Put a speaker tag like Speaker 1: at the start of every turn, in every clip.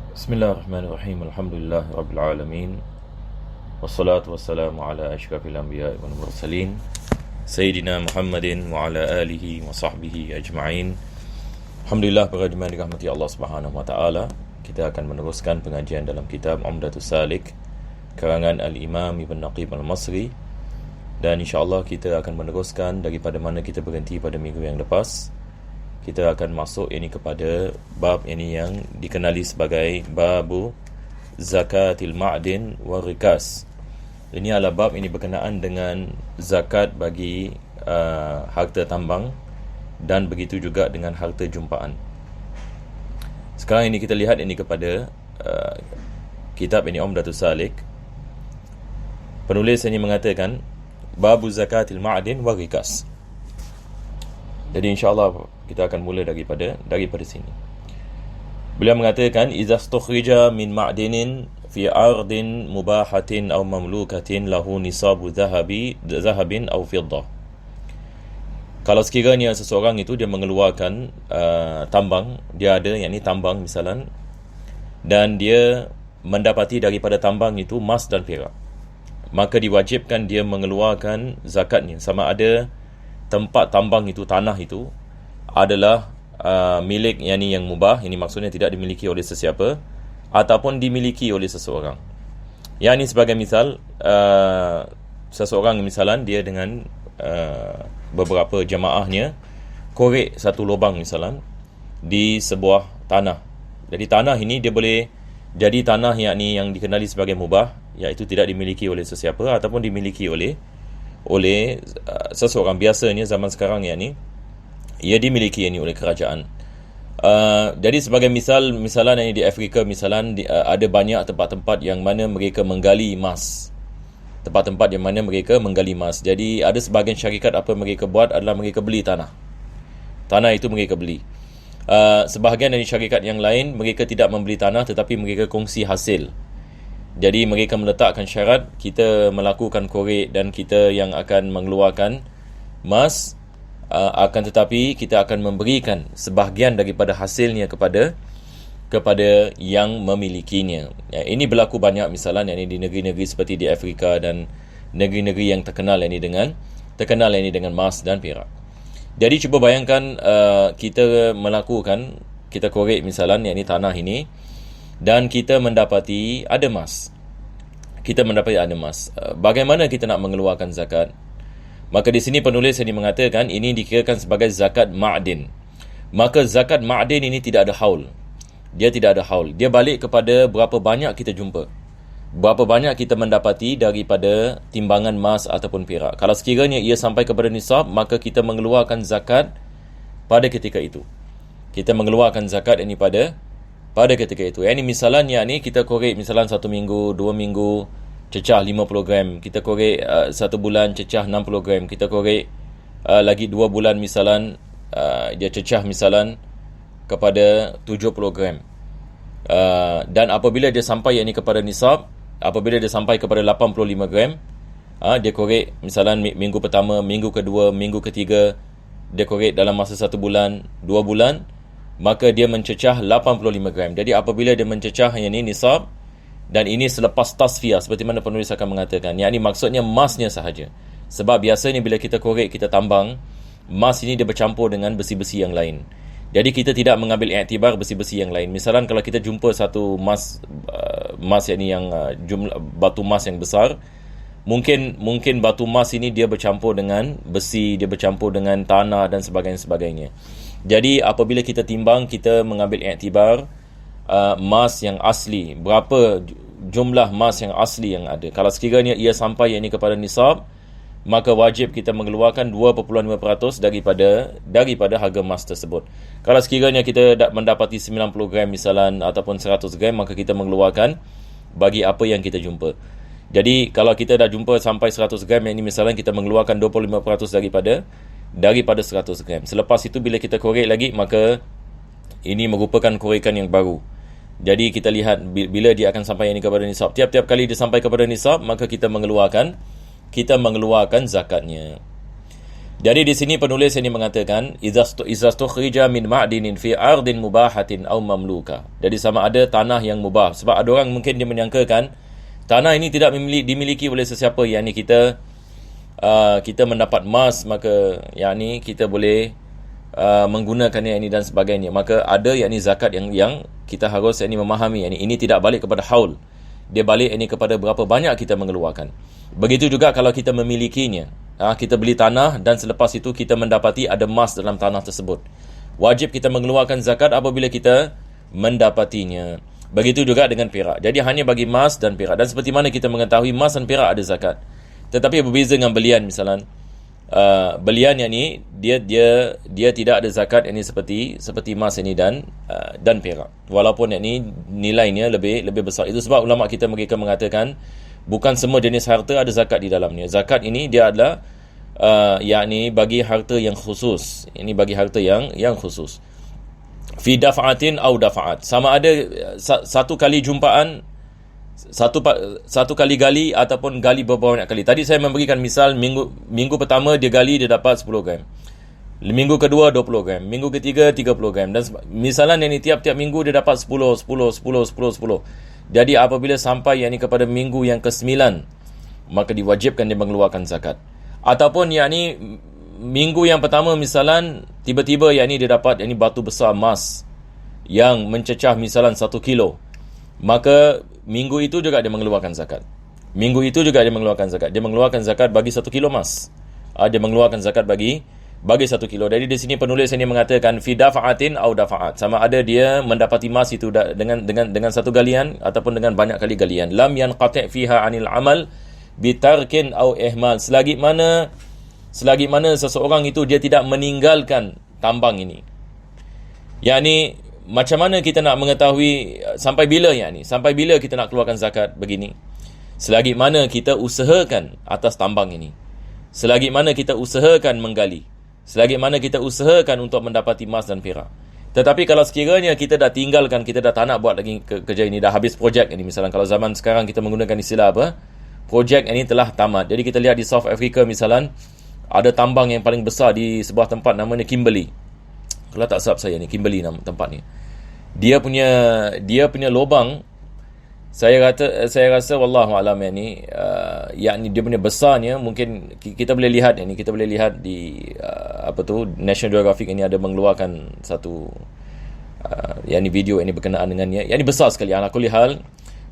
Speaker 1: Bismillahirrahmanirrahim. Alhamdulillah Rabbil Alamin. Wassalatu wassalamu ala ashrafil anbiya wal mursalin Sayyidina Muhammadin wa ala alihi wa sahbihi ajma'in. Alhamdulillah, para jemaah dirahmati Allah Subhanahu wa taala. Kita akan meneruskan pengajian dalam kitab Umdatus Salik karangan Al-Imam Ibn Naqib Al-Masri, dan insya-Allah kita akan meneruskan daripada mana kita berhenti pada minggu yang lepas. Kita akan masuk ini kepada bab ini yang dikenali sebagai babu zakatil ma'din wa rikas. Ini adalah bab ini berkenaan dengan zakat bagi harta tambang dan begitu juga dengan harta jumpaan. Sekarang ini kita lihat ini kepada kitab ini Umdatus Salik. Penulis ini mengatakan babu zakatil ma'din wa rikas. Jadi insya-Allah kita akan mula daripada sini. Beliau mengatakan idza stukhrija min ma'dinin fi ardin mubahatin aw mamlukatin lahu nisabu zahabin aw fiddah. Kalau sekiranya seseorang itu dia mengeluarkan tambang, dia ada yakni tambang misalan, dan dia mendapati daripada tambang itu emas dan perak, maka diwajibkan dia mengeluarkan zakatnya, sama ada tempat tambang itu, tanah itu adalah milik yakni yang mubah, ini maksudnya tidak dimiliki oleh sesiapa ataupun dimiliki oleh seseorang. Yakni sebagai misal seseorang misalan dia dengan beberapa jemaahnya korek satu lubang misalan di sebuah tanah. Jadi tanah ini dia boleh jadi tanah yakni yang dikenali sebagai mubah, iaitu tidak dimiliki oleh sesiapa ataupun dimiliki oleh seseorang. Biasanya zaman sekarang yakni ia dimiliki yakni oleh kerajaan. Jadi sebagai misalan yang di Afrika misalan ada banyak tempat-tempat yang mana mereka menggali emas. Tempat-tempat yang mana mereka menggali emas. Jadi ada sebahagian syarikat apa mereka buat adalah mereka beli tanah. Tanah itu mereka beli. Sebahagian dari syarikat yang lain mereka tidak membeli tanah tetapi mereka kongsi hasil. Jadi mereka meletakkan syarat kita melakukan korek dan kita yang akan mengeluarkan emas, akan tetapi kita akan memberikan sebahagian daripada hasilnya kepada yang memilikinya. Ini berlaku banyak misalan yang di negeri-negeri seperti di Afrika dan negeri-negeri yang terkenal ini dengan emas dan perak. Jadi cuba bayangkan kita korek misalan yakni tanah ini, dan kita mendapati ada emas. Bagaimana kita nak mengeluarkan zakat? Maka di sini penulis ini mengatakan ini dikirakan sebagai zakat ma'din. Maka zakat ma'din ini tidak ada haul. Dia tidak ada haul. Dia balik kepada berapa banyak kita jumpa. Berapa banyak kita mendapati daripada timbangan emas ataupun perak. Kalau sekiranya ia sampai kepada nisab, maka kita mengeluarkan zakat pada ketika itu. Kita mengeluarkan zakat ini pada ketika itu. Ini misalnya ni kita korek misalan 1 minggu, 2 minggu cecah 50 gram, kita korek 1 bulan cecah 60 gram, kita korek lagi 2 bulan misalan dia cecah misalan kepada 70 gram. Dan apabila dia sampai yakni kepada nisab, apabila dia sampai kepada 85 gram, dia korek misalan minggu pertama, minggu kedua, minggu ketiga, dia korek dalam masa 1 bulan, 2 bulan, maka dia mencecah 85 gram. Jadi apabila dia mencecah yang ini nisab, dan ini selepas tasfiyah seperti mana penulis akan mengatakan, yang ini maksudnya emasnya sahaja. Sebab biasanya bila kita korek, kita tambang, emas ini dia bercampur dengan besi-besi yang lain. Jadi kita tidak mengambil iktibar besi-besi yang lain. Misalan kalau kita jumpa satu emas yang jumlah batu emas yang besar, mungkin batu emas ini dia bercampur dengan besi, dia bercampur dengan tanah dan sebagainya. Jadi apabila kita timbang, kita mengambil iktibar emas yang asli, berapa jumlah emas yang asli yang ada. Kalau sekiranya ia sampai yakni kepada nisab, maka wajib kita mengeluarkan 2.5% daripada harga emas tersebut. Kalau sekiranya kita mendapati 90 gram misalan ataupun 100 gram, maka kita mengeluarkan bagi apa yang kita jumpa. Jadi kalau kita dah jumpa sampai 100 gram, yang ini misalan kita mengeluarkan 25% daripada 100 gram. Selepas itu bila kita korek lagi, maka ini merupakan korekan yang baru. Jadi kita lihat bila dia akan sampai ini kepada nisab. Tiap-tiap kali dia sampai kepada nisab, maka kita mengeluarkan zakatnya. Jadi di sini penulis ini mengatakan idza stukhrija min ma'dinin fi ardin mubahatin aw mamluka. Jadi sama ada tanah yang mubah. Sebab ada orang mungkin dia menyangkakan tanah ini tidak dimiliki oleh sesiapa, yakni kita mendapat emas, maka yakni kita boleh menggunakannya ini dan sebagainya. Maka ada yakni zakat yang kita harus yakni memahami, yakni ini tidak balik kepada haul. Dia balik ini kepada berapa banyak kita mengeluarkan. Begitu juga kalau kita memilikinya. Kita beli tanah dan selepas itu kita mendapati ada emas dalam tanah tersebut. Wajib kita mengeluarkan zakat apabila kita mendapatinya. Begitu juga dengan perak. Jadi hanya bagi emas dan perak. Dan seperti mana kita mengetahui emas dan perak ada zakat. Tetapi berbeza dengan belian misalnya. Belian yang ni dia tidak ada zakat ini seperti emas ini dan perak. Walaupun yang ni nilainya lebih besar. Itu sebab ulama kita mereka mengatakan bukan semua jenis harta ada zakat di dalamnya. Zakat ini dia adalah yakni bagi harta yang khusus. Ini bagi harta yang khusus. Fi daf'atin aw daf'at. Sama ada satu kali jumpaan, satu kali gali ataupun gali beberapa banyak kali. Tadi saya memberikan misal minggu pertama dia gali dia dapat 10 gram. Minggu kedua 20 gram. Minggu ketiga 30 gram. Dan misalnya ini tiap-tiap minggu dia dapat 10. Jadi apabila sampai yakni kepada minggu yang ke-9, maka diwajibkan dia mengeluarkan zakat. Ataupun yakni minggu yang pertama misalan tiba-tiba yakni dia dapat yakni batu besar emas yang mencecah misalan 1 kilo. Maka minggu itu juga dia mengeluarkan zakat. Dia mengeluarkan zakat bagi 1 kilo emas. Dia mengeluarkan zakat bagi 1 kilo. Jadi di sini penulis ini mengatakan fi dafa'atin aw dafa'at. Sama ada dia mendapati emas itu dengan satu galian ataupun dengan banyak kali galian. Lam yanqati' fiha 'anil amal bitarkin aw ihmal. Selagi mana seseorang itu dia tidak meninggalkan tambang ini. Yakni macam mana kita nak mengetahui sampai bila kita nak keluarkan zakat begini? Selagi mana kita usahakan atas tambang ini. Selagi mana kita usahakan menggali. Selagi mana kita usahakan untuk mendapati emas dan perak. Tetapi kalau sekiranya kita dah tinggalkan, kita dah tak nak buat lagi kerja ini, dah habis projek ini, misalnya kalau zaman sekarang kita menggunakan istilah apa? Projek ini telah tamat. Jadi kita lihat di South Africa misalnya, ada tambang yang paling besar di sebuah tempat namanya Kimberley. Kalau tak silap saya ni, Kimberley nama tempat ni. Dia punya lubang, saya rasa wallahu alam yakni dia punya besarnya mungkin kita boleh lihat di National Geographic ini ada mengeluarkan satu yakni video ini berkenaan dengannya. Yakni besar sekali, ala kulli hal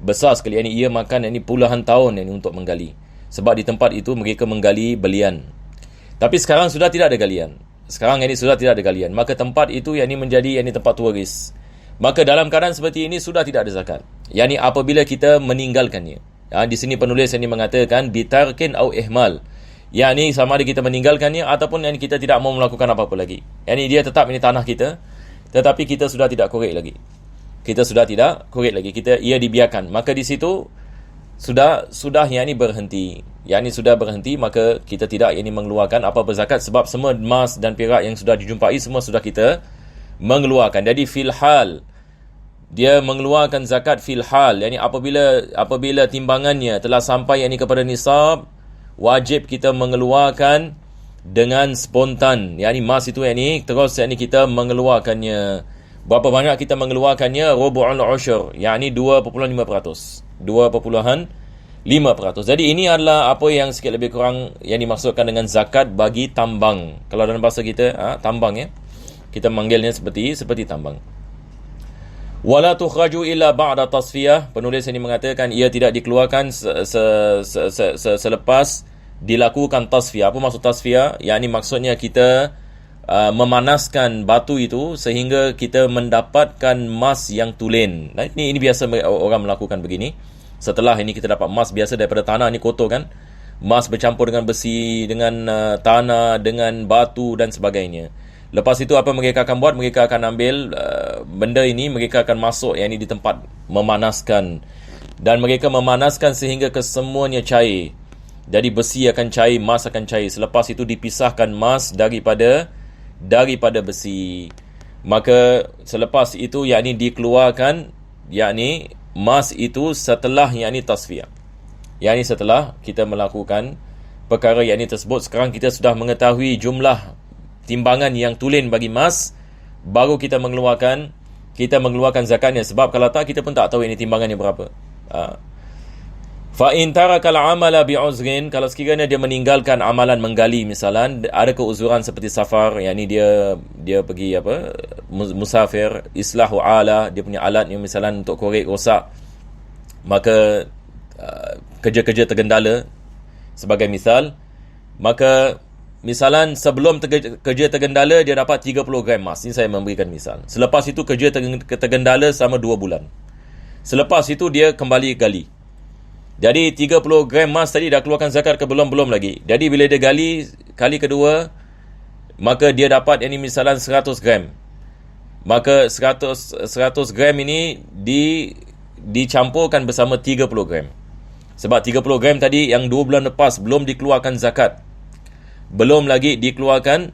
Speaker 1: besar sekali. Yakni ia makan yakni puluhan tahun yakni untuk menggali. Sebab di tempat itu mereka menggali belian. Tapi sekarang sudah tidak ada galian. Maka tempat itu yakni menjadi yakni tempat turis. Maka dalam keadaan seperti ini sudah tidak ada zakat. Yani apabila kita meninggalkannya. Di sini penulis ini mengatakan bitarkin au ihmal. Yani sama ada kita meninggalkannya ataupun yani kita tidak mau melakukan apa-apa lagi. Yani dia tetap ini tanah kita, tetapi kita sudah tidak korek lagi. Ia dibiarkan. Maka di situ sudah yani berhenti. Yani sudah berhenti, maka kita tidak yani mengeluarkan apa-apa zakat sebab semua emas dan perak yang sudah dijumpai semua sudah kita mengeluarkan. Jadi fil hal dia mengeluarkan zakat fil hal, yakni apabila timbangannya telah sampai yakni kepada nisab, wajib kita mengeluarkan dengan spontan. Yakni emas itu yakni terus yakni kita mengeluarkannya. Berapa banyak kita mengeluarkannya? Rubu'ul usyur, yakni 2.5%. Jadi ini adalah apa yang sikit lebih kurang yang dimaksudkan dengan zakat bagi tambang. Kalau dalam bahasa kita tambang ya. Kita manggilnya seperti tambang. Wala tukhraju illa ba'da tasfiyah. Penulis ini mengatakan ia tidak dikeluarkan selepas dilakukan tasfiyah. Apa maksud tasfiyah? Yakni maksudnya kita memanaskan batu itu sehingga kita mendapatkan emas yang tulen. Nah, ini biasa orang melakukan begini. Setelah ini kita dapat emas biasa daripada tanah ni kotor kan. Emas bercampur dengan besi, dengan tanah, dengan batu dan sebagainya. Lepas itu apa mereka akan buat? Mereka akan ambil benda ini, mereka akan masuk yang ini di tempat memanaskan. Dan mereka memanaskan sehingga kesemuanya cair. Jadi besi akan cair, emas akan cair. Selepas itu dipisahkan emas daripada besi. Maka selepas itu yakni dikeluarkan yakni emas itu setelah yakni tasfiyah. Yakni setelah kita melakukan perkara yang ini tersebut. Sekarang kita sudah mengetahui jumlah timbangan yang tulen bagi emas, baru kita mengeluarkan zakatnya. Sebab kalau tak, kita pun tak tahu ini timbangannya berapa. Fa in tarakal amala bi'uzrin, kalau sekiranya dia meninggalkan amalan menggali, misalan ada keuzuran seperti safar, yakni dia pergi musafir, islahu ala, dia punya alat yang misalan untuk korek rosak, maka kerja-kerja tergendala sebagai misal, maka misalan sebelum kerja tergendala dia dapat 30 gram emas. Ini saya memberikan misal. Selepas itu kerja tergendala selama 2 bulan. Selepas itu dia kembali gali. Jadi 30 gram emas tadi dah keluarkan zakat ke belum lagi. Jadi bila dia gali kali kedua, maka dia dapat yang ini misalan 100 gram. Maka 100 gram ini dicampurkan bersama 30 gram. Sebab 30 gram tadi yang 2 bulan lepas belum dikeluarkan zakat. Belum lagi dikeluarkan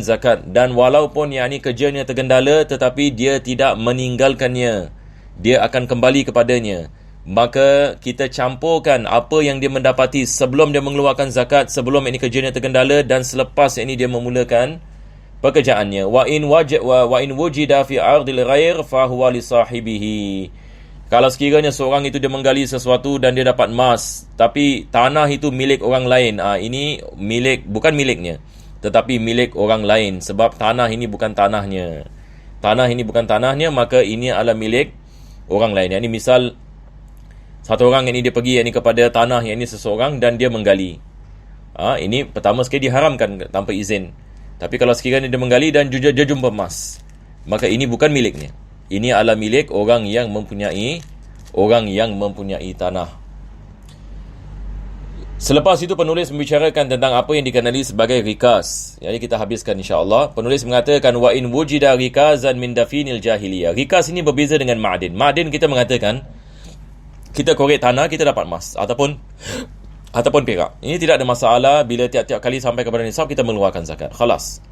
Speaker 1: zakat. Dan walaupun yang ini kerjanya tergendala, tetapi dia tidak meninggalkannya, dia akan kembali kepadanya. Maka kita campurkan apa yang dia mendapati sebelum dia mengeluarkan zakat, sebelum ini kerjanya tergendala, dan selepas ini dia memulakan pekerjaannya. Wa in wujida fi ardil ghair fa huwa li sahibihi. Kalau sekiranya seorang itu dia menggali sesuatu dan dia dapat emas, tapi tanah itu milik orang lain, ini bukan miliknya, tetapi milik orang lain. Sebab tanah ini bukan tanahnya, maka ini adalah milik orang lain. Ini misal satu orang yang dia pergi kepada tanah yang ini seseorang dan dia menggali. Ini pertama sekali diharamkan tanpa izin. Tapi kalau sekiranya dia menggali dan dia jumpa emas, maka ini bukan miliknya. Ini adalah milik orang yang mempunyai tanah. Selepas itu penulis membicarakan tentang apa yang dikenali sebagai rikas. Jadi kita habiskan insya-Allah. Penulis mengatakan wa in wujida rikazan min dafinil jahiliyah. Rikas ini berbeza dengan ma'din. Ma'din kita mengatakan kita korek tanah, kita dapat emas ataupun perak. Ini tidak ada masalah bila tiap-tiap kali sampai kepada nisab kita mengeluarkan zakat. Khalas.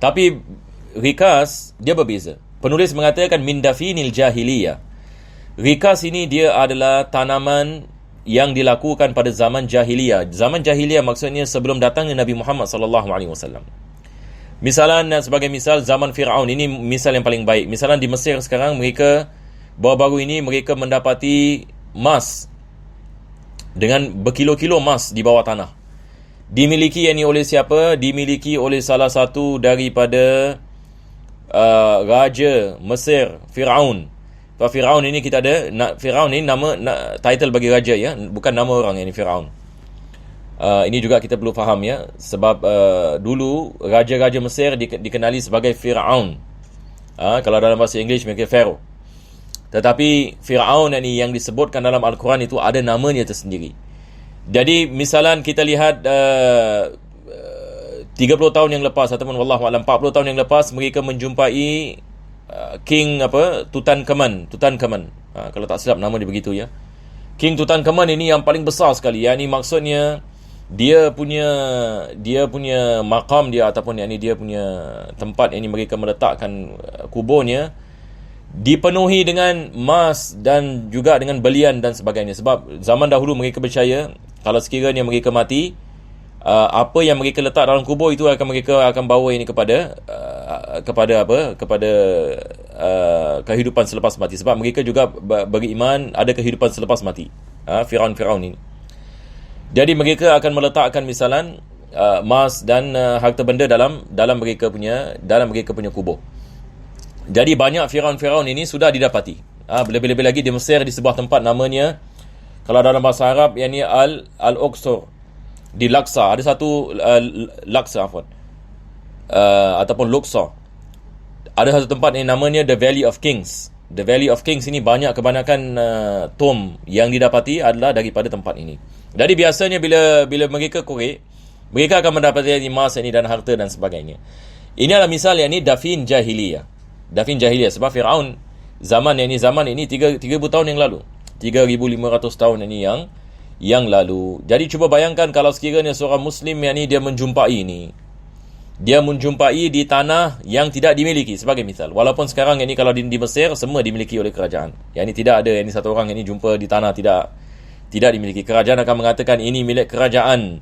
Speaker 1: Tapi rikas dia berbeza. Penulis mengatakan min dafinil jahiliyah. Rikas ini dia adalah tanaman yang dilakukan pada zaman jahiliyah. Zaman jahiliyah maksudnya sebelum datangnya Nabi Muhammad sallallahu alaihi wasallam. Misalan, sebagai misal zaman Firaun, ini misal yang paling baik. Misalan di Mesir sekarang, mereka baru-baru ini mereka mendapati emas dengan berkilo-kilo emas di bawah tanah. Dimiliki yang ini oleh siapa? Dimiliki oleh salah satu daripada raja Mesir, Firaun. Firaun ini kita ada, Firaun ini nama title bagi raja, ya, bukan nama orang ini Firaun. Ini juga kita perlu faham, ya, sebab dulu raja-raja Mesir dikenali sebagai Firaun. Kalau dalam bahasa Inggeris mereka Pharaoh. Tetapi Firaun ini yang disebutkan dalam Al-Quran itu ada namanya tersendiri. Jadi misalan kita lihat 30 tahun yang lepas ataupun wallahualam 40 tahun yang lepas, mereka menjumpai King Tutankhamun. Kalau tak silap nama dia begitu, ya. King Tutankhamun ini yang paling besar sekali. Ini maksudnya dia punya maqam dia ataupun dia punya tempat ini mereka meletakkan kuburnya dipenuhi dengan emas dan juga dengan belian dan sebagainya. Sebab zaman dahulu mereka percaya kalau sekiranya mereka mati, apa yang mereka letak dalam kubur itu mereka akan bawa ini kepada kehidupan selepas mati. Sebab mereka juga beriman ada kehidupan selepas mati. Firaun ini. Jadi mereka akan meletakkan misalan emas dan harta benda dalam mereka punya kubur. Jadi banyak Firaun ini sudah didapati. Lebih-lebih lagi di Mesir, di sebuah tempat namanya, kalau dalam bahasa Arab, yakni Al-Uqsur, di Laksa. Ada satu ataupun Luxor. Ada satu tempat yang namanya The Valley of Kings. The Valley of Kings ini kebanyakan tomb yang didapati adalah daripada tempat ini. Jadi biasanya bila mereka korek, mereka akan mendapati emas ini dan harta dan sebagainya. Ini adalah misal yang ini dafin jahiliyah. Sebab Firaun zaman ini 3,000 tahun yang lalu, 3,500 tahun ini yang lalu. Jadi cuba bayangkan kalau sekiranya seorang Muslim yang ini dia menjumpai di tanah yang tidak dimiliki, sebagai misal. Walaupun sekarang ini kalau di Mesir semua dimiliki oleh kerajaan. Yang ini tidak ada, yang ini satu orang yang ini jumpa di tanah Tidak dimiliki. Kerajaan akan mengatakan ini milik kerajaan.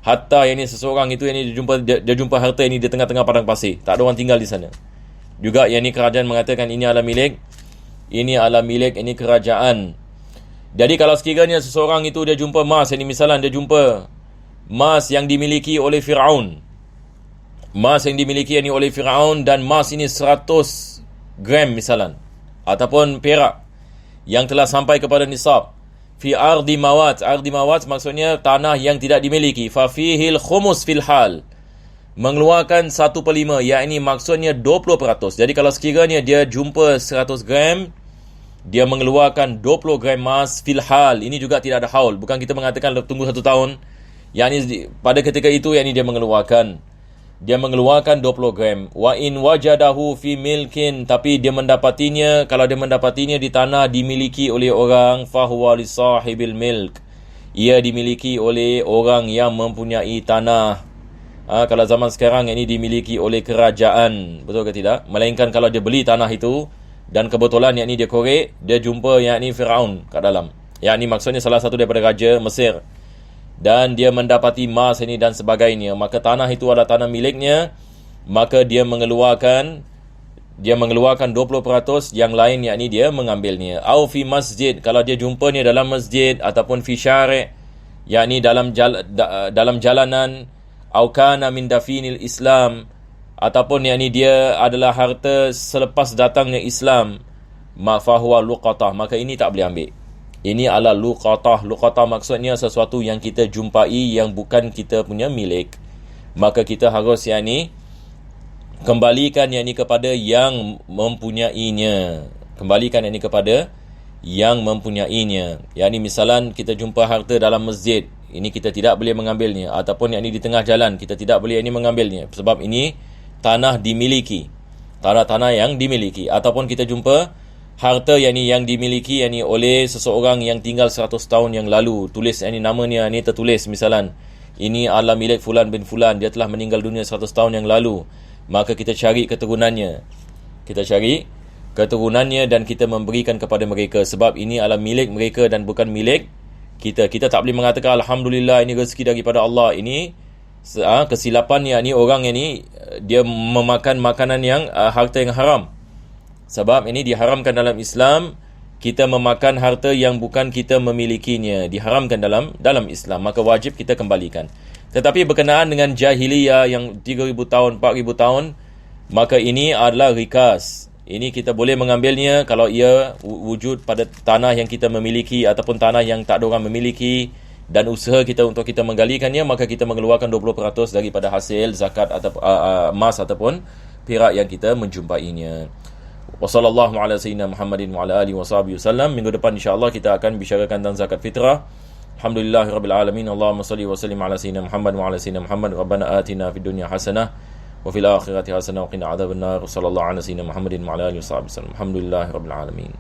Speaker 1: Hatta yang ini seseorang itu yang ini dia jumpa harta ini di tengah-tengah padang pasir. Tak ada orang tinggal di sana. Juga yang ini kerajaan mengatakan ini adalah milik. Ini adalah milik ini kerajaan. Jadi kalau sekiranya seseorang itu dia jumpa emas, ini misalnya dia jumpa emas yang dimiliki oleh Firaun. Emas yang dimiliki ini oleh Firaun dan emas ini 100 gram misalnya. Ataupun perak yang telah sampai kepada nisab. Fi ardi mawat. Ardi mawat maksudnya tanah yang tidak dimiliki. Fa fihil khumus fil hal. Mengeluarkan 1/5, yakni maksudnya 20%. Jadi kalau sekiranya dia jumpa 100 gram, dia mengeluarkan 20 gram emas fil hal. Ini juga tidak ada haul. Bukan kita mengatakan tunggu 1 tahun. Yakni pada ketika itu yakni dia mengeluarkan 20 gram. Wa in wajadahu fi milkin, tapi dia mendapatinya, kalau dia mendapatinya di tanah dimiliki oleh orang, fahuwa li sahibil milk. Ia dimiliki oleh orang yang mempunyai tanah. Kalau zaman sekarang ini dimiliki oleh kerajaan, betul ke tidak? Melainkan kalau dia beli tanah itu dan kebetulan yakni dia korek, dia jumpa yakni Firaun kat dalam. Yakni maksudnya salah satu daripada raja Mesir. Dan dia mendapati emas ini dan sebagainya, maka tanah itu adalah tanah miliknya, maka dia mengeluarkan 20%, yang lain yakni dia mengambilnya. Au fi masjid, kalau dia jumpanya dalam masjid ataupun fi syari', yakni dalam jalanan, au kana min dafinil Islam, ataupun yakni dia adalah harta selepas datangnya Islam, ma fahuwa luqatah, maka ini tak boleh ambil. Ini adalah luqatah. Luqatah maksudnya sesuatu yang kita jumpai yang bukan kita punya milik. Maka kita harus kembalikan kepada yang mempunyainya. Kembalikan kepada yang mempunyainya. Yakni misalan kita jumpa harta dalam masjid, ini kita tidak boleh mengambilnya. Ataupun di tengah jalan, kita tidak boleh mengambilnya. Sebab ini tanah dimiliki. Tanah-tanah yang dimiliki. Ataupun kita jumpa harta yang dimiliki oleh seseorang yang tinggal 100 tahun yang lalu. Tulis namanya tertulis misalan, ini adalah milik fulan bin fulan, dia telah meninggal dunia 100 tahun yang lalu. Maka kita cari keturunannya. Dan kita memberikan kepada mereka, sebab ini adalah milik mereka dan bukan milik kita. Kita tak boleh mengatakan alhamdulillah ini rezeki daripada Allah. Ini kesilapan orang dia memakan makanan yang harta yang haram. Sebab ini diharamkan dalam Islam, kita memakan harta yang bukan kita memilikinya. Diharamkan dalam Islam, maka wajib kita kembalikan. Tetapi berkenaan dengan jahiliyah yang 3,000 tahun, 4,000 tahun, maka ini adalah rikas. Ini kita boleh mengambilnya kalau ia wujud pada tanah yang kita memiliki ataupun tanah yang tak ada orang memiliki, dan usaha kita untuk kita menggalikannya, maka kita mengeluarkan 20% daripada hasil zakat atau emas ataupun perak yang kita menjumpainya. Wassallallahu ala sayyidina Muhammadin wa ala alihi washabihi wasallam. Minggu depan insya-Allah kita akan bicarakan tentang zakat fitrah. Alhamdulillahirabbil alamin. Allahumma salli wa sallim ala sayyidina Muhammad wa ala sayyidina Muhammad. Rabbana atina fid dunya hasanah wa fil akhirati hasanah wa qina adzabannar. Sallallahu ala sayyidina Muhammadin wa ala alihi washabihi wasallam. Alhamdulillahirabbil alamin.